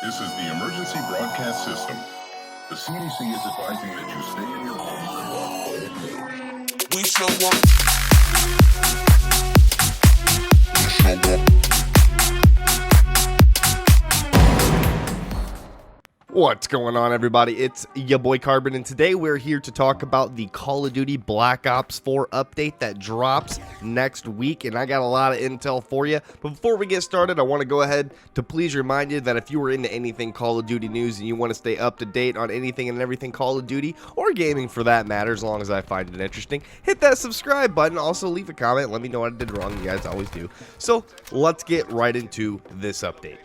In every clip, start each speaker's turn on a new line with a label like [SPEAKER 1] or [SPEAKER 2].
[SPEAKER 1] This is the emergency broadcast system. The CDC is advising that you stay in your home.
[SPEAKER 2] We show up.
[SPEAKER 3] What's going on, everybody? It's your boy Carbon, and today we're here to talk about the Call of Duty Black Ops 4 update that drops next week, and I got a lot of intel for you. But before we get started, I want to go ahead to please remind you that if you are into anything Call of Duty news and you want to stay up to date on anything and everything Call of Duty, or gaming for that matter, as long as I find it interesting, hit that subscribe button. Also, leave a comment. Let me know what I did wrong. You guys always do. So, let's get right into this update.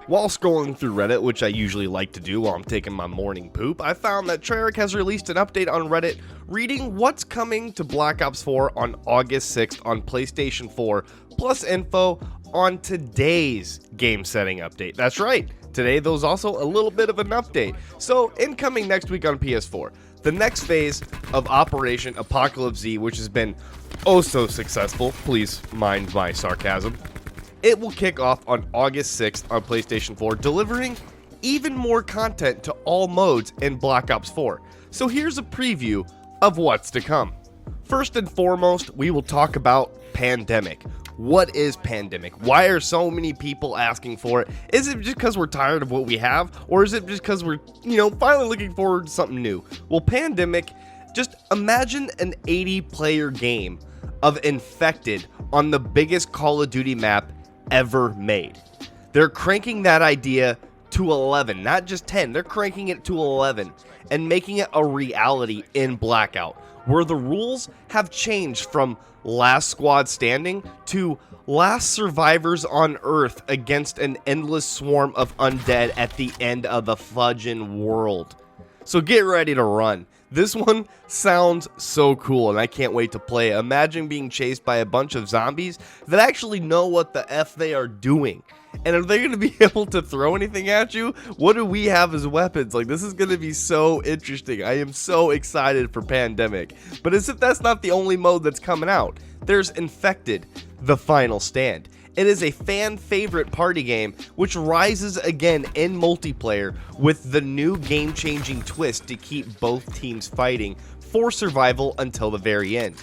[SPEAKER 3] While scrolling through Reddit, which I usually like to do while I'm taking my morning poop, I found that Treyarch has released an update on Reddit reading what's coming to Black Ops 4 on August 6th on PlayStation 4, plus info on today's game setting update. That's right, today there's also a little bit of an update. So, incoming next week on PS4, the next phase of Operation Apocalypse Z, which has been oh so successful, please mind my sarcasm. It will kick off on August 6th on PlayStation 4, delivering even more content to all modes in Black Ops 4. So here's a preview of what's to come. First and foremost, we will talk about Pandemic. What is Pandemic? Why are so many people asking for it? Is it just because we're tired of what we have? Or is it just because we're, finally looking forward to something new? Well, Pandemic, just imagine an 80-player game of Infected on the biggest Call of Duty map ever made. They're cranking that idea to 11, not just 10. They're cranking it to 11 and making it a reality in Blackout, where the rules have changed from last squad standing to last survivors on Earth against an endless swarm of undead at the end of the fudging world. So get ready to run. This one sounds so cool, and I can't wait to play it. Imagine being chased by a bunch of zombies that actually know what the F they are doing. And are they going to be able to throw anything at you? What do we have as weapons? Like, this is going to be so interesting. I am so excited for Pandemic. But as if that's not the only mode that's coming out, there's Infected, the Final Stand. It is a fan favorite party game which rises again in multiplayer with the new game-changing twist to keep both teams fighting for survival until the very end.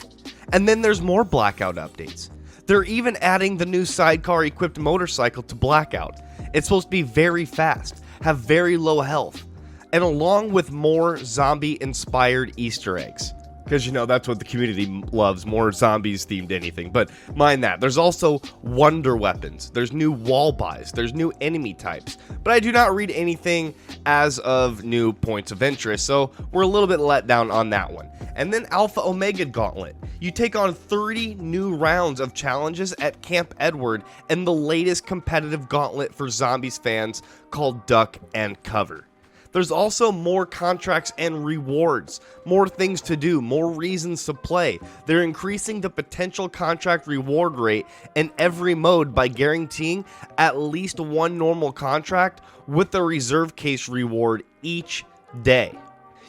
[SPEAKER 3] And then there's more Blackout updates. They're even adding the new sidecar equipped motorcycle to Blackout. It's supposed to be very fast, have very low health, and along with more zombie inspired Easter eggs. Because, that's what the community loves, more zombies-themed anything. But mind that, there's also wonder weapons, there's new wall buys, there's new enemy types. But I do not read anything as of new points of interest, so we're a little bit let down on that one. And then Alpha Omega Gauntlet. You take on 30 new rounds of challenges at Camp Edward and the latest competitive gauntlet for zombies fans called Duck and Cover. There's also more contracts and rewards, more things to do, more reasons to play. They're increasing the potential contract reward rate in every mode by guaranteeing at least one normal contract with a reserve case reward each day.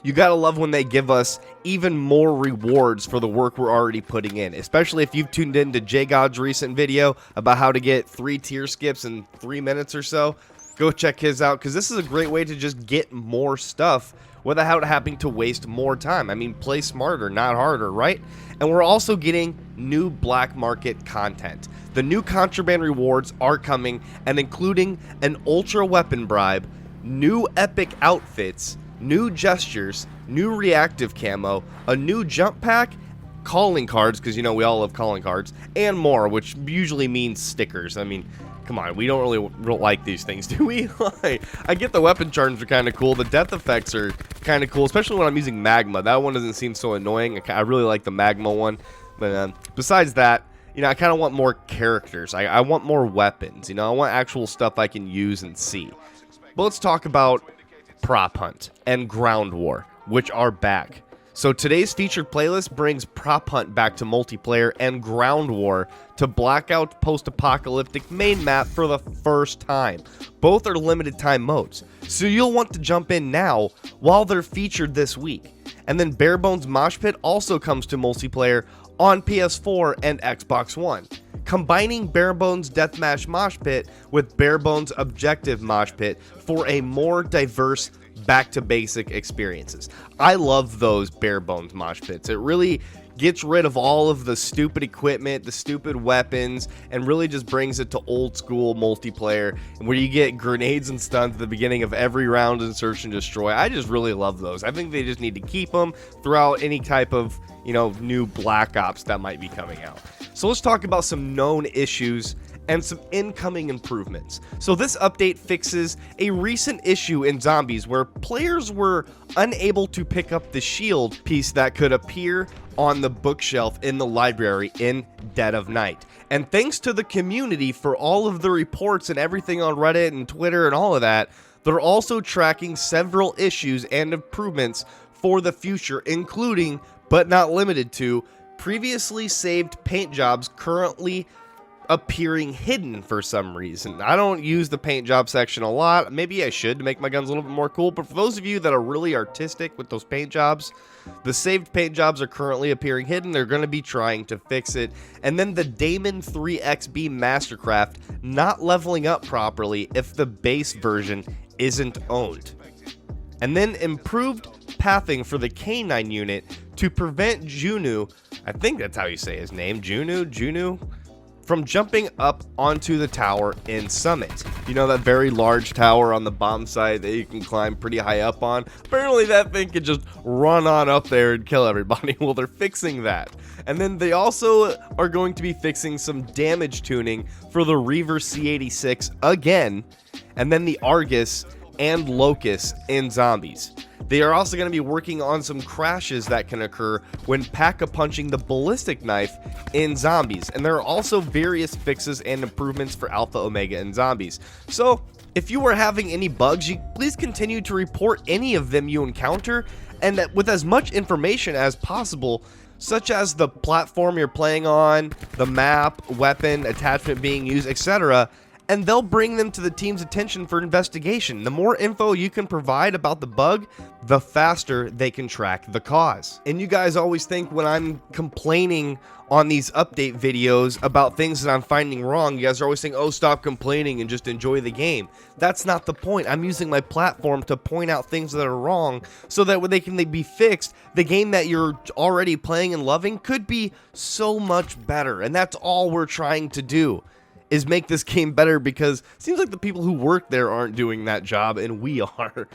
[SPEAKER 3] You gotta love when they give us even more rewards for the work we're already putting in, especially if you've tuned in to JGod's recent video about how to get 3 tier skips in 3 minutes or so. Go check his out, because this is a great way to just get more stuff without having to waste more time. I mean, play smarter, not harder, right? And we're also getting new black market content. The new contraband rewards are coming, and including an ultra weapon bribe, new epic outfits, new gestures, new reactive camo, a new jump pack, calling cards, because we all love calling cards, and more, which usually means stickers. I mean, come on, we don't really like these things, do we? I get the weapon charms are kind of cool. The death effects are kind of cool, especially when I'm using magma. That one doesn't seem so annoying. I really like the magma one. But besides that, I kind of want more characters. I want more weapons. I want actual stuff I can use and see. But let's talk about Prop Hunt and Ground War, which are back. So today's featured playlist brings Prop Hunt back to multiplayer and Ground War to Blackout post-apocalyptic main map for the first time. Both are limited time modes, so you'll want to jump in now while they're featured this week. And then Barebones Mosh Pit also comes to multiplayer on PS4 and Xbox One. combining Barebones Deathmatch Mosh Pit with Barebones Objective Mosh Pit for a more diverse back to basic experiences. I love those Barebones Mosh Pits. It really gets rid of all of the stupid equipment, the stupid weapons, and really just brings it to old school multiplayer where you get grenades and stuns at the beginning of every round in Search and Destroy. I just really love those. I think they just need to keep them throughout any type of, new Black Ops that might be coming out. So let's talk about some known issues and some incoming improvements. So this update fixes a recent issue in Zombies where players were unable to pick up the shield piece that could appear on the bookshelf in the library in Dead of Night. And thanks to the community for all of the reports and everything on Reddit and Twitter and all of that, they're also tracking several issues and improvements for the future, including, but not limited to, previously saved paint jobs currently appearing hidden for some reason. I don't use the paint job section a lot. Maybe I should to make my guns a little bit more cool, but for those of you that are really artistic with those paint jobs, the saved paint jobs are currently appearing hidden. They're going to be trying to fix it. And then the Damon 3XB Mastercraft not leveling up properly if the base version isn't owned. And then improved pathing for the K9 unit to prevent Junu, I think that's how you say his name, Junu, from jumping up onto the tower in Summit. You know, that very large tower on the bottom side that you can climb pretty high up on? Apparently that thing can just run on up there and kill everybody. Well, they're fixing that. And then they also are going to be fixing some damage tuning for the Reaver C86 again, and then the Argus and Locust in Zombies. They are also going to be working on some crashes that can occur when Pack-a-punching the ballistic knife in Zombies. And there are also various fixes and improvements for Alpha, Omega, and Zombies. So, if you are having any bugs, please continue to report any of them you encounter, and with as much information as possible, such as the platform you're playing on, the map, weapon, attachment being used, etc., and they'll bring them to the team's attention for investigation. The more info you can provide about the bug, the faster they can track the cause. And you guys always think when I'm complaining on these update videos about things that I'm finding wrong, you guys are always saying, oh, stop complaining and just enjoy the game. That's not the point. I'm using my platform to point out things that are wrong so that when they can be fixed, the game that you're already playing and loving could be so much better. And that's all we're trying to do, is make this game better, because it seems like the people who work there aren't doing that job, and we are.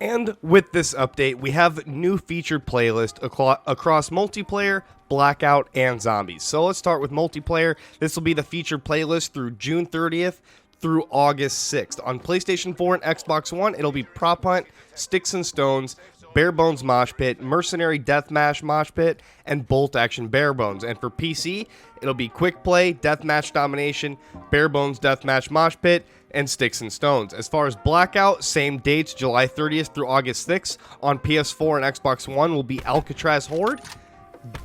[SPEAKER 3] And with this update, we have new featured playlist across multiplayer, Blackout, and Zombies. So let's start with multiplayer. This will be the featured playlist through June 30th through August 6th. On PlayStation 4 and Xbox One, it'll be Prop Hunt, Sticks and Stones, Barebones Mosh Pit, Mercenary Deathmatch Mosh Pit, and Bolt Action Barebones. And for PC, it'll be Quick Play, Deathmatch Domination, Barebones Deathmatch Mosh Pit, and Sticks and Stones. As far as Blackout, same dates, July 30th through August 6th. On PS4 and Xbox One will be Alcatraz Horde,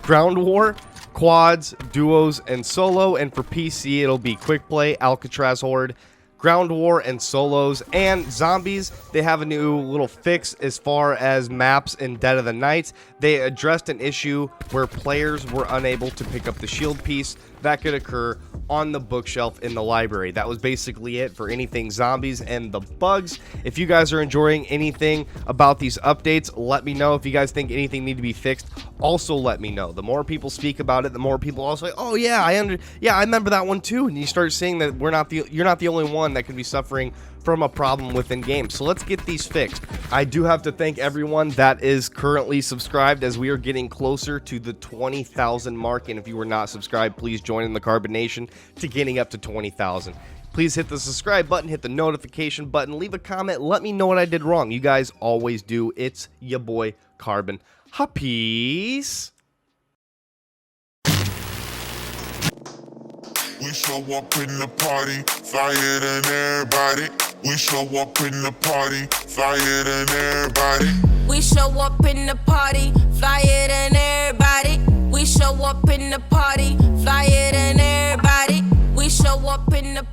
[SPEAKER 3] Ground War, Quads, Duos, and Solo. And for PC, it'll be Quick Play, Alcatraz Horde, Ground War, and Solos. And Zombies, they have a new little fix as far as maps in Dead of the Night. They addressed an issue where players were unable to pick up the shield piece that could occur on the bookshelf in the library. That was basically it for anything Zombies and the bugs. If you guys are enjoying anything about these updates, let me know. If you guys think anything need to be fixed, also let me know. The more people speak about it, the more people also say, oh yeah, I remember that one too. And you start seeing that you're not the only one that could be suffering from a problem within games. So let's get these fixed. I do have to thank everyone that is currently subscribed, as we are getting closer to the 20,000 mark. And if you were not subscribed, please join in the Carbon Nation to getting up to 20,000. Please hit the subscribe button, hit the notification button, leave a comment, let me know what I did wrong. You guys always do. It's your boy Carbon. Peace.
[SPEAKER 2] We show up in the party, flyer than everybody. We show up in the party, flyer than everybody.
[SPEAKER 4] We show up in the party, flyer than everybody. We show up in the party, flyer than everybody. We show up in the